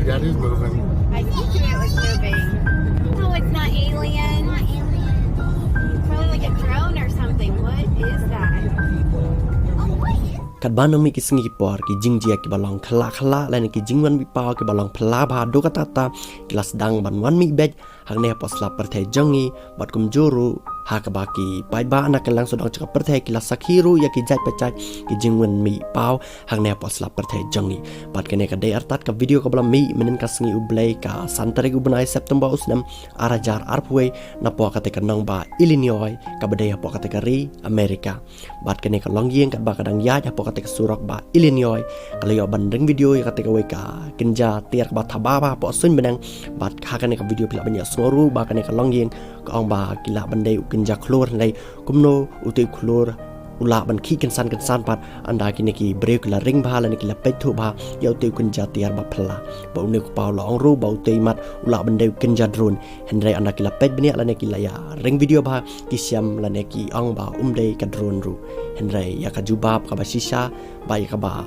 you, that is moving. I told you it was moving. No, it's not alien. Probably like a drone or something. What is that? Kat banang mi kisingi por ki jingjia ki balong khala lain ki jingwan mi pau ki balong phla ba do katata kilas dang ban wan mi bej hang ne posla perthai jongi bat kum juru ha ka ba ki paidbah anak lang sodang cakap perthai kilas sakhiru ya ki jaj pacaj ki jingwan mi pau hang ne posla perthai jongi bat kene ka dei artat ka video ka bala mi menen ka singi ublei ka santare ubnai September usnam arajar arpwe na po ka te ka nong ba Illinois ka badai po ka te ka ri Amerika bat kene ka long yeng ka ba kadang ya po ketika surak ba Illinois kalau yo bandeng video ya ketika weka kenja tiar ba thaba ba po suiñ bneng bat khakan ka video pila banyak soru ba kan ka long yeng ka ong ba kila bandai kenja klor nai kumno uti klor ula ban ki kensan pat anda kini ki break la ring ba la ni kila pet thu ba yo ti kenja tiar ba phla ba uni ku pa la ong ru ba uti mat ula bandai kenja drone henry anda kila pet bnia la ni kila ya ring video ba ki siam la ni ki ong ba dei ka drone ru henry ya ka jubab ka ba sisa ba ya ka ba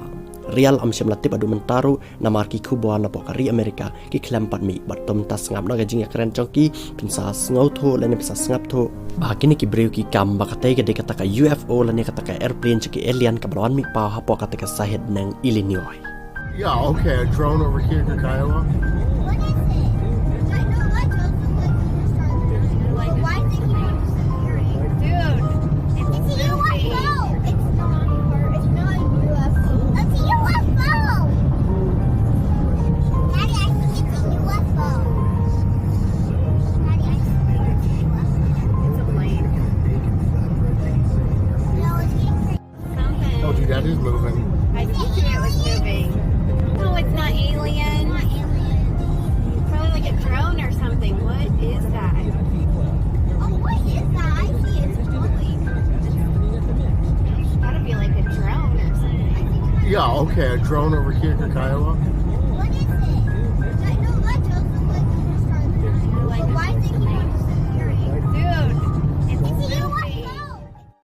real am siam latip adu mentaru namar ki kubo na pokari Amerika ki klempat mi batom tas ngap na gajing ya keren chongki pinsa ngau tho la ni pinsa ngap tho ba kini ki breu ki kam ba katai ke de kata ka UFO la ni kata ka airplane ki alien ka balwan mi pa ha po kata ka sahid nang Illinois. Yeah, okay, a drone over here in Kiowa. That is moving. I told you it was moving. No, it's not alien. Probably like a drone or something. What is that? What is that? I see it's moving. It's gotta be like a drone or something. Yeah, okay, a drone over here in Kiowa.